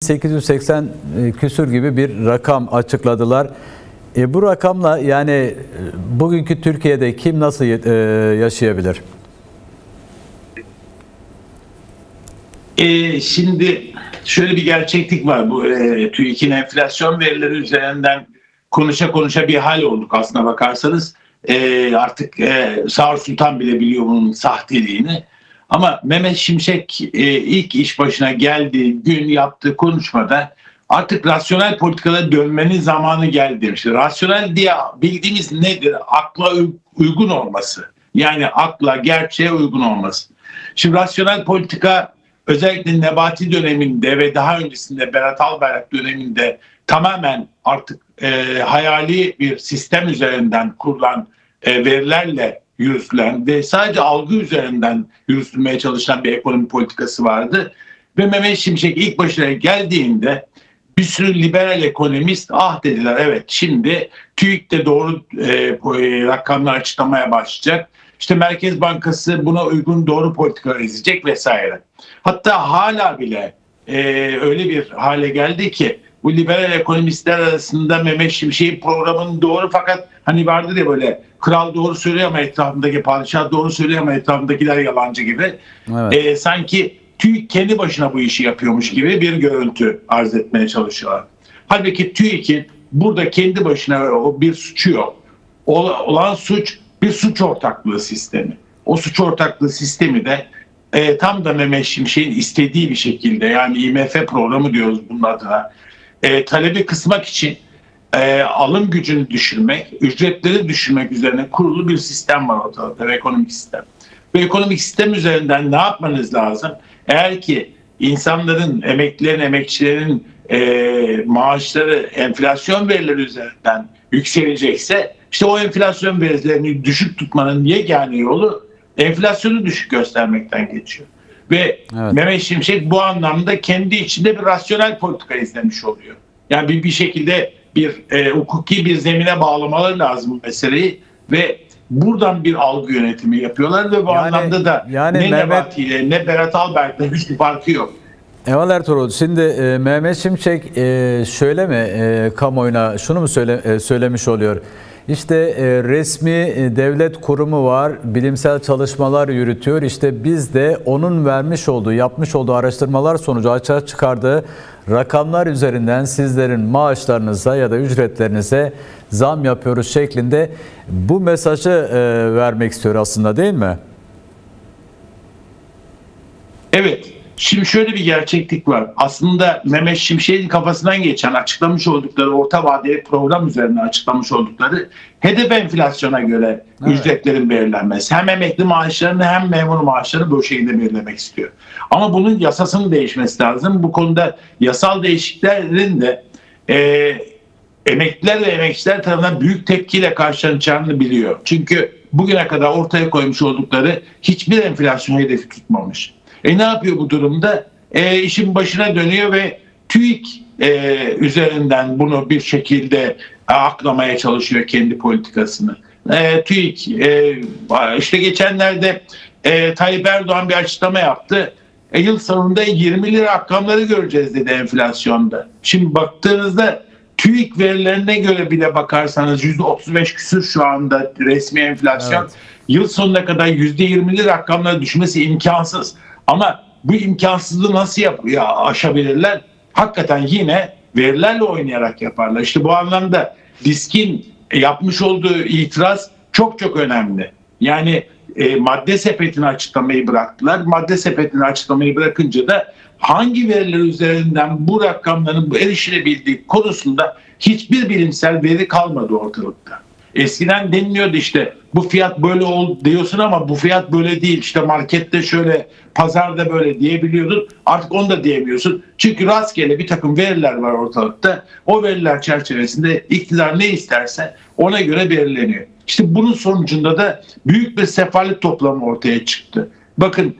1880 küsür gibi bir rakam açıkladılar. Bu rakamla yani bugünkü Türkiye'de kim nasıl yaşayabilir? Şimdi şöyle bir gerçeklik var. Bu TÜİK'in enflasyon verileri üzerinden konuşa bir hal olduk aslına bakarsanız. Artık Sağır Sultan bile biliyor bunun sahteliğini. Ama Mehmet Şimşek ilk iş başına geldiği gün yaptığı konuşmada artık rasyonel politikalara dönmenin zamanı geldi demişti. Rasyonel diye bildiğimiz nedir? Akla uygun olması. Yani akla, gerçeğe uygun olması. Şimdi rasyonel politika özellikle Nebati döneminde ve daha öncesinde Berat Albayrak döneminde tamamen artık hayali bir sistem üzerinden kurulan verilerle yürütülen ve sadece algı üzerinden yürütülmeye çalışılan bir ekonomi politikası vardı. Ve Mehmet Şimşek ilk başına geldiğinde bir sürü liberal ekonomist dediler, evet şimdi TÜİK de doğru rakamlar açıklamaya başlayacak. İşte Merkez Bankası buna uygun doğru politikalar izleyecek vesaire. Hatta hala bile öyle bir hale geldi ki bu liberal ekonomistler arasında Mehmet Şimşek'in programının doğru, fakat hani vardır ya böyle kral doğru söylüyor ama etrafındaki padişah doğru söylüyor ama etrafındakiler yalancı gibi. Evet. Sanki TÜİK kendi başına bu işi yapıyormuş gibi bir görüntü arz etmeye çalışıyorlar. Halbuki TÜİK'in burada kendi başına bir suçu yok. Olan suç bir suç ortaklığı sistemi. O suç ortaklığı sistemi de tam da Mehmet Şimşek'in istediği bir şekilde, yani IMF programı diyoruz bunun adına, talebi kısmak için alım gücünü düşürmek, ücretleri düşürmek üzerine kurulu bir sistem var ortada, ekonomik sistem. Bu ekonomik sistem üzerinden ne yapmanız lazım? Eğer ki insanların, emeklilerin, emekçilerin maaşları enflasyon verileri üzerinden yükselecekse, işte o enflasyon verilerini düşük tutmanın yegane yolu enflasyonu düşük göstermekten geçiyor. Ve evet, Mehmet Şimşek bu anlamda kendi içinde bir rasyonel politika izlemiş oluyor. Yani bir şekilde bir hukuki bir zemine bağlamaları lazım meseleyi ve buradan bir algı yönetimi yapıyorlar ve bu anlamda da ne Nebati ile ne Berat Albayrak'la hiçbir farkı yok. Eval Ertuğrul, şimdi Mehmet Şimşek şöyle mi kamuoyuna şunu mu söylemiş oluyor? İşte resmi devlet kurumu var, bilimsel çalışmalar yürütüyor. İşte biz de onun yapmış olduğu araştırmalar sonucu açığa çıkardığı rakamlar üzerinden sizlerin maaşlarınıza ya da ücretlerinize zam yapıyoruz şeklinde bu mesajı vermek istiyor aslında, değil mi? Evet. Şimdi şöyle bir gerçeklik var. Aslında Mehmet Şimşek'in kafasından geçen, açıklamış oldukları orta vadeli program üzerine açıklamış oldukları hedef enflasyona göre ücretlerin belirlenmesi. Hem emekli maaşlarını hem memur maaşlarını bu şekilde belirlemek istiyor. Ama bunun yasasının değişmesi lazım. Bu konuda yasal değişikliklerin de emekliler ve emekçiler tarafından büyük tepkiyle karşılanacağını biliyor. Çünkü bugüne kadar ortaya koymuş oldukları hiçbir enflasyon hedefi tutmamış. Ne yapıyor bu durumda? İşin başına dönüyor ve TÜİK üzerinden bunu bir şekilde aklamaya çalışıyor kendi politikasını. TÜİK işte geçenlerde Tayyip Erdoğan bir açıklama yaptı. Yıl sonunda 20'li rakamları göreceğiz dedi enflasyonda. Şimdi baktığınızda TÜİK verilerine göre bile bakarsanız %35 küsur şu anda resmi enflasyon. Evet. Yıl sonuna kadar %20'li rakamlara düşmesi imkansız. Ama bu imkansızlığı nasıl aşabilirler? Hakikaten yine verilerle oynayarak yaparlar. İşte bu anlamda DİSK'in yapmış olduğu itiraz çok çok önemli. Yani madde sepetini açıklamayı bıraktılar. Madde sepetini açıklamayı bırakınca da hangi veriler üzerinden bu rakamların erişilebildiği konusunda hiçbir bilimsel veri kalmadı ortalıkta. Eskiden deniliyordu işte bu fiyat böyle oldu diyorsun ama bu fiyat böyle değil. İşte markette şöyle, pazarda böyle diyebiliyordun. Artık onu da diyemiyorsun. Çünkü rastgele bir takım veriler var ortalıkta. O veriler çerçevesinde iktidar ne isterse ona göre belirleniyor. İşte bunun sonucunda da büyük bir sefalet toplamı ortaya çıktı. Bakın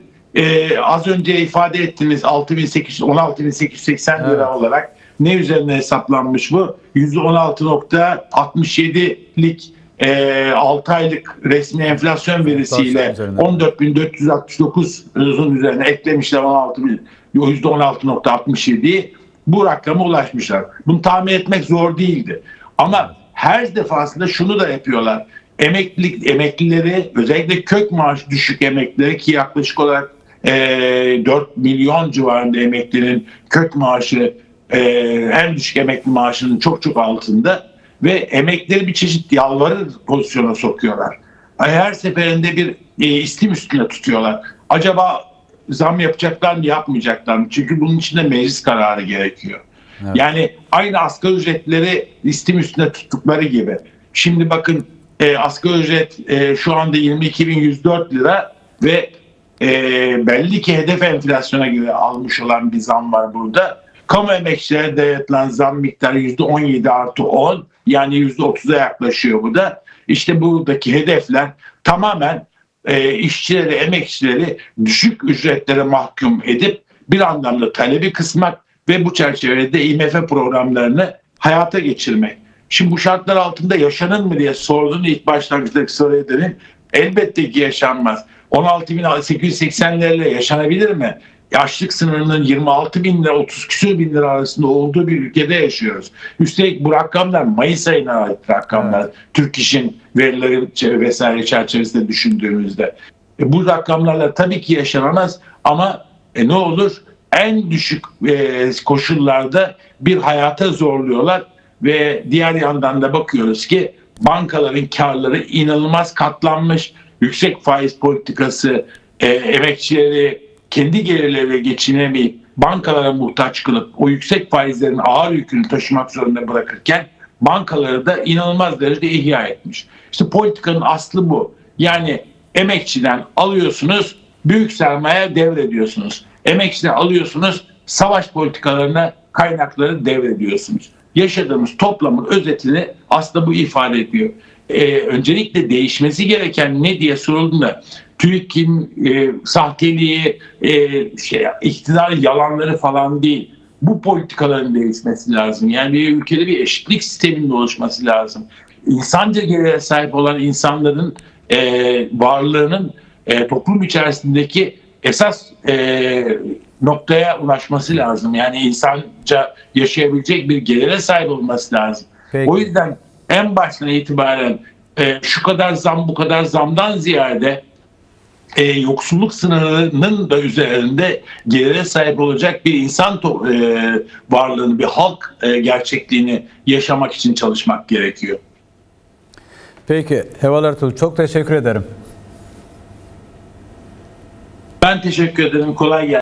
az önce ifade ettiğiniz 16.880 lira olarak ne üzerine hesaplanmış bu? %16.67'lik 6 aylık resmi enflasyon verisiyle 14.469'un üzerine eklemişler %16.67'yi. bu rakama ulaşmışlar. Bunu tahmin etmek zor değildi. Ama her defasında şunu da yapıyorlar. Emeklileri, özellikle kök maaş düşük emeklileri, ki yaklaşık olarak 4 milyon civarında emeklinin kök maaşı en düşük emekli maaşının çok çok altında ve emeklileri bir çeşit yalvarır pozisyona sokuyorlar. Her seferinde bir istim üstüne tutuyorlar. Acaba zam yapacaklar mı, yapmayacaklar mı? Çünkü bunun için de meclis kararı gerekiyor. Evet. Yani aynı asgari ücretleri istim üstüne tuttukları gibi. Şimdi bakın asgari ücret şu anda 22.104 lira ve belli ki hedef enflasyona göre almış olan bir zam var burada. Kamu emekçilere dayatılan zam miktarı %17+10, yani %30'a yaklaşıyor bu da. İşte buradaki hedefler tamamen işçileri, emekçileri düşük ücretlere mahkum edip bir anlamda talebi kısmak ve bu çerçevede IMF programlarını hayata geçirmek. Şimdi bu şartlar altında yaşanır mı diye sorduğun ilk başlangıçtaki soruya döneyim. Elbette ki yaşanmaz. 16.880'lerle yaşanabilir mi? Açlık sınırının 26.000 lira, 30 küsur bin lira arasında olduğu bir ülkede yaşıyoruz. Üstelik bu rakamlar Mayıs ayına ait rakamlar. Evet. Türk İş'in verileri vesaire çerçevesinde düşündüğümüzde. Bu rakamlarla tabii ki yaşanamaz ama ne olur? En düşük koşullarda bir hayata zorluyorlar ve diğer yandan da bakıyoruz ki bankaların karları inanılmaz katlanmış. Yüksek faiz politikası emekçileri kendi gelirleriyle geçinemeyip bankalara muhtaç kılıp o yüksek faizlerin ağır yükünü taşımak zorunda bırakırken bankaları da inanılmaz derecede ihya etmiş. İşte politikanın aslı bu. Yani emekçiden alıyorsunuz, büyük sermaye devrediyorsunuz. Emekçiden alıyorsunuz, savaş politikalarına kaynakları devrediyorsunuz. Yaşadığımız toplamın özetini aslında bu ifade ediyor. Öncelikle değişmesi gereken ne diye sorulduğunda TÜİK'in sahteliği, iktidar yalanları falan değil. Bu politikaların değişmesi lazım. Yani bir ülkede bir eşitlik sisteminin oluşması lazım. İnsanca gelire sahip olan insanların varlığının toplum içerisindeki esas noktaya ulaşması lazım. Yani insanca yaşayabilecek bir gelire sahip olması lazım. Peki. O yüzden en baştan itibaren şu kadar zam, bu kadar zamdan ziyade yoksulluk sınırının da üzerinde gelire sahip olacak bir insan varlığını, bir halk gerçekliğini yaşamak için çalışmak gerekiyor. Peki Heval Ertuğrul, çok teşekkür ederim. Ben teşekkür ederim. Kolay gelsin.